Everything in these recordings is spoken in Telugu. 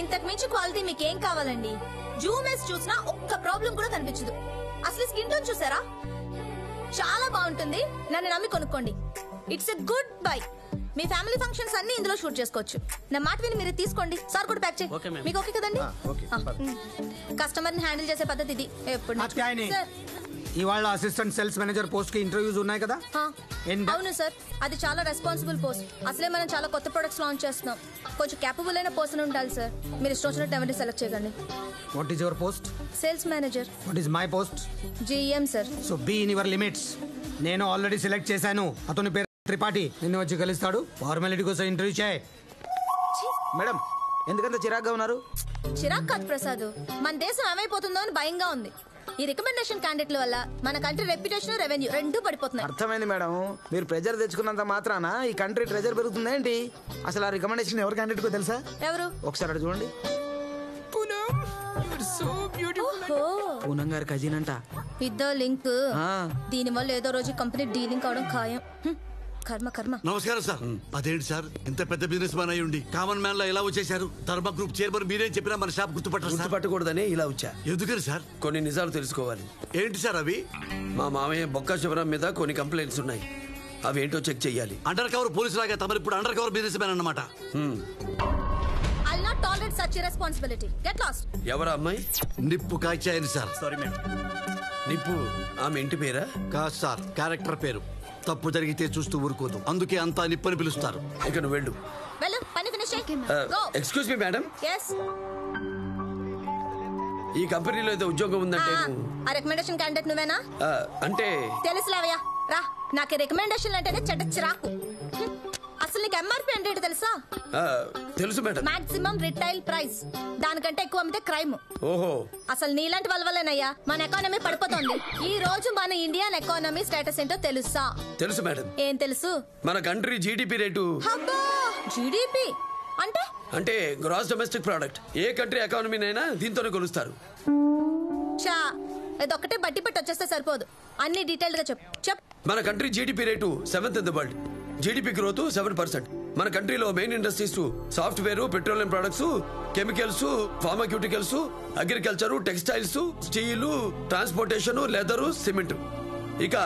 ఇంతకు మించి క్వాలిటీ మీకేం కావాలండి? జూమ్ వేసి చూసినా ఒక్క ప్రాబ్లం కూడా కనిపించదు. అసలు స్కిన్ టోన్ చూసారా? చాలా బాగుంటుంది. నన్ను నమ్మి కొనుక్కోండి. It's a good bye. Me family functions అన్ని ఇందులో షూట్ చేసుకోవచ్చు. నా మాట విని మీరు తీసుకోండి. సార్ కూడా ప్యాక్ చేయండి. మీకు ఓకే కదండి? కస్టమర్ ని హ్యాండిల్ చేసే పద్ధతి ఇది. ఎప్పుడు ఇవాళ అసిస్టెంట్ సేల్స్ మేనేజర్ పోస్ట్ కి ఇంటర్వ్యూస్ ఉన్నాయి కదా? అవును సార్, అది చాలా రెస్పాన్సిబుల్ పోస్ట్. అసలే మనం చాలా కొత్త ప్రొడక్ట్స్ లాంచ్ చేస్తున్నాం. కొంచెం క్యాపబుల్ అయిన పర్సన్ ఉండాలి సార్. మీరు ఇష్టం వచ్చినట్టు ఎవరిని సెలెక్ట్ చేయగండి. What is your post? Sales manager. What is my post? GM sir. So be in your limits. నేను ఆల్రెడీ సెలెక్ట్ చేశాను. అతని పేరు త్రిపాఠి. నిన్ను వచ్చి కలుస్తాడు. ఫార్మాలిటీ కోసం ఇంటర్వ్యూ చేయి. మేడం ఎందుకంత చిరాగ్గా ఉన్నారు? చిరాగ్ కాదు ప్రసాద్, మన దేశం ఏమైపోతుందో అని భయంగా ఉంది. ఈ రికమెండేషన్ క్యాండిడేట్ల వల్ల మన కంట్రీ రెప్యుటేషన్, రెవెన్యూ రెండూ పడిపోతున్నాయి. అర్థమైంది మేడం. మీరు ప్రెజర్ తెచ్చుకున్నంత మాత్రాన ఈ కంట్రీ ట్రెజర్ పెరుగుతుందా ఏంటి? అసలు ఆ రికమెండేషన్ ఎవరి క్యాండిడేట్ కో తెలుసా? ఎవరు? ఒకసారి అటు చూడండి. పూనం గారి కజిన్ అంట. ఇద్దో లింక్. దీని వల్ల ఏదో రోజు కంపెనీ డీలింగ్ అవడం ఖాయం. కర్మ కర్మ. నమస్కారం సార్. అదేంటి సార్, ఇంత పెద్ద బిజినెస్ మ్యాన్ అయి ఉండి కామన్ మ్యాన్ లో ఎలా వచ్చేసారు? ధర్మ గ్రూప్ చైర్మన్ మీరేం చెప్పినా మన షాప్ గుర్తుపట్టకూడదని ఇలా వచ్చా. ఎందుకని సార్? కొన్ని నిజాలు తెలుసుకోవాలి. ఏంటి సార్ అవి? మా మామయ్య బొక్క శివరాం మీద కొన్ని కంప్లైంట్స్ ఉన్నాయి. అవి ఏంటో చెక్ చెయ్యాలి. అండర్ కవర్ పోలీసు లాగా తమరు ఇప్పుడు అండర్ కవర్ బిజినెస్ మ్యాన్ అన్నమాట. I'll not tolerate such irresponsibility. Get lost. ఎవరా అమ్మాయి? నిప్పు కాచాయని సార్. Sorry madam. నిప్పు ఆమె ఇంటి పేరా? కాదు సార్, క్యారెక్టర్ పేరు. తప్పు జరిగితే చూస్తూ ఊరుకోదు, అందుకే అంతా నిప్పని పిలుస్తారు. ఇక నువ్వు వెళ్ళు. పని ఫినిష్ చేయి. Excuse me madam. yes. ఈ కంపెనీలో ఏదో ఉద్యోగం ఉందంటే ఆ రికమెండేషన్ క్యాండిడేట్ నువ్వేనా? అంటే తెలుసులేవయ్యా. రా, నాకు రికమెండేషన్ అంటేనే చెడ్డ చిరాకు. అసలు నీకు ఎంఆర్పి అంటే ఏంటో తెలుసా? తెలుసు మేడం. Maximum retail price. దానికంటే ఎక్కువ అమ్మితే క్రైమ్. ఓహో. అసలు నీలాంటి వల్లనయ్యా మన ఎకానమీ పడిపోతుంది. ఈ రోజు మన ఇండియన్ ఎకానమీ స్టేటస్ ఏంటో తెలుసా? తెలుసు మేడం. ఏం తెలుసు? మన కంట్రీ జీడిపి రేటు. జీడిపి అంటే? అంటే గ్రాస్ డొమెస్టిక్ ప్రోడక్ట్. ఏ కంట్రీ ఎకానమీనైనా దీంతోనే కొలుస్తారు. చా, ఇదొక్కటే బట్టి పెట్టి వచ్చేస్తే సరిపోదు. అన్ని డీటెయిల్డ్ గా చెప్పు. మన country GDP rate 7th in the world. GDP growth 7%. మన కంట్రీలో main industries software, petroleum products, chemicals, pharmaceuticals, agriculture, textiles, steel, transportation, leather, cement. ఇక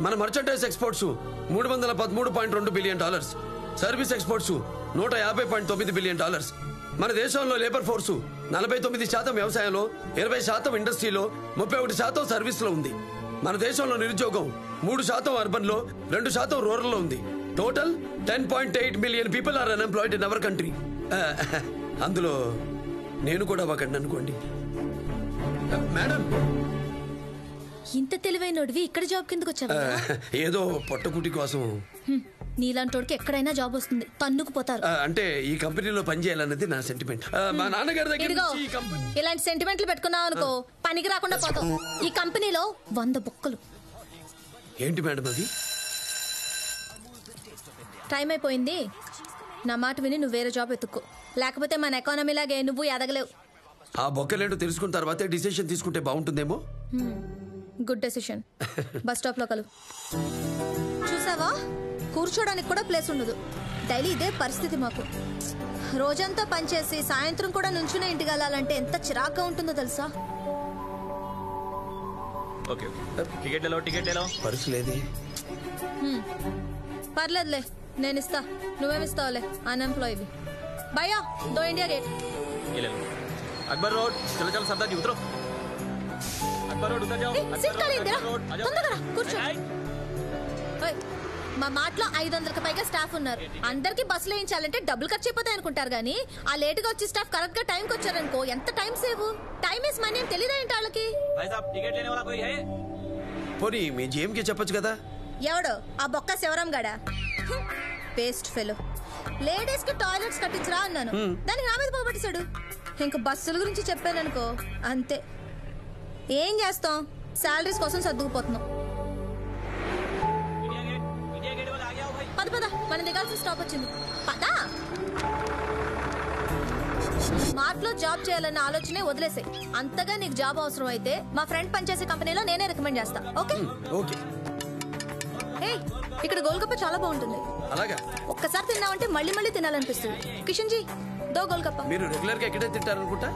మన merchandise exports $313.2 billion. Service exports $150.9 billion. మన దేశంలో లేబర్ ఫోర్సు 49% వ్యవసాయంలో, 20% ఇండస్ట్రీలో, 31% సర్వీస్ లో ఉంది. మన దేశంలో నిరుద్యోగం 3% అర్బన్ లో, 2% రూరల్ లో ఉంది. Total 10.8 million people are unemployed in our country. అందులో నేను కూడా ఒకటి అనుకోండి. మేడం, ఇంత తెలివైనోడివి ఇక్కడ జాబ్ కిందకు వచ్చావా? ఏదో పొట్టకుటి కోసం. నీలాంటోడికి ఎక్కడైనా జాబ్ వస్తుంది, తన్నుకుపోతారు. అంటే ఈ కంపెనీలో పని చేయాలన్నది నా సెంటిమెంట్. మా నాన్నగారి దగ్గర ఇలాంటి సెంటిమెంట్లు పెట్టుకున్నావు అనుకో, పనికి రాకుండా పోతావు. ఈ కంపెనీలో 100 బొక్కలు. ఏంటి మేడం అది? టైం అయిపోయింది. నా మాట విని నువ్వు వేరే జాబ్ ఎత్తుక్కో, లేకపోతే మన ఎకానమీ లాగే నువ్వు ఎదగలేవు. ఆ బొక్కలేంటో తెలుసుకున్న తర్వాతే డిసిషన్ తీసుకుంటే బాగుంటుందేమో. Good decision. బస్ స్టాప్ లో కలు. చూసావా, కూర్చోడానికి కూడా ప్లేస్ ఉండదు. డైలీ ఇదే పరిస్థితి మాకు. రోజంతా పనిచేసి సాయంత్రం కూడా నుంచునే ఇంటికి వెళ్ళాలంటే ఎంత చిరాగ్గా ఉంటుందో తెలుసా? పర్లేదులే, నేను ఇస్తా. నువ్వేమిస్తావులే, అన్ఎంప్లాయ్వి. భయ్యా, దో ఇండియా గేట్. అక్బర్ రోడ్. చలో చలో సర్దార్ జీ ఉతరో. అక్బర్ రోడ్ ఉతర్ జాओ. సీట్ ఖాళీ ఉందిరా, తొందరగా కూర్చో. మా మాటలో 500కి పైగా స్టాఫ్ ఉన్నారు. అందరికి బస్సులు వేయించాలంటే డబ్బులు ఖర్చు అయిపోతాయి అనుకుంటారు కానీ ఆ లేటుగా వచ్చి స్టాఫ్ కరెక్ట్ గా టైంకి వచ్చారనుకో ఎంత time save. Time is money అని తెలియదా ఏంటి వాళ్ళకి? పోనీ మీ జీఎం కి చెప్పొచ్చు కదా. ఎవడో ఆ బొక్క శివరాం గడా? పేస్ట్ ఫెలో. లేడీస్ కి టాయిలెట్స్ కట్టించరా అన్నాను, దానికి నా మీద పోబట్టేశాడు. ఇంక బస్సుల గురించి చెప్పాననుకో అంతే. ఏం చేస్తాం, శాలరీస్ కోసం సర్దుకుపోతున్నాం. పద పద, మనం దిగాల్సిన స్టాప్ వచ్చింది. పదా. స్మార్ట్ లో జాబ్ చేయాలన్న ఆలోచనే వదిలేసే. అంతగా నీకు జాబ్ అవసరం అయితే మా ఫ్రెండ్ పనిచేసే కంపెనీలో నేనే రికమెండ్ చేస్తా. ఓకే? ఓకే. ఇక్కడ గోల్గప్ప చాలా బాగుంటుంది. అలాగా ఒక్కసారి తిన్నామంటే మళ్ళీ మళ్ళీ తినాలనిపిస్తుంది. కిషన్ జీ దో గోల్గప్ప. మీరు రెగ్యులర్ గా ఎక్కడే తింటారనుకుంటా.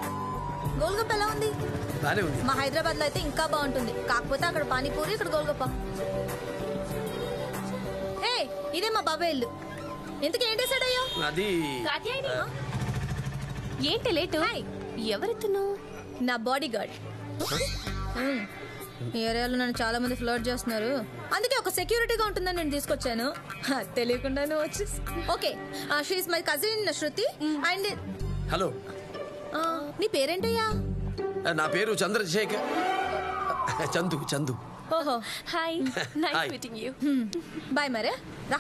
గోల్గప్ప ఎలా ఉంది? బానే ఉంది. మా హైదరాబాద్ లో అయితే ఇంకా బాగుంటుంది. కాకపోతే అక్కడ పానీపూరి, ఇక్కడ గోల్గప్ప. హే, ఇదే మా బాబాయ్ ఇల్లు. ఇంతకీ ఏం డిసైడ్ అయ్యా? అది ఏంటి లేటు? ఎవరెత్తును? నా బాడీ గార్డ్. ఈ ఏరియాలో నన్ను చాలా మంది ఫ్లర్ట్ చేస్తున్నారు, అందుకే ఒక సెక్యూరిటీగా ఉంటుందని నేను తీసుకొచ్చాను. తెలియకుండానే వచ్చి. Okay, she my cousin Shruti. And hello, నీ పేరేంటయ్యా? నా పేరు చంద్రశేఖర్. చందు. ఓహో, hi, Hi. Nice meeting you. Bye మరే. రా.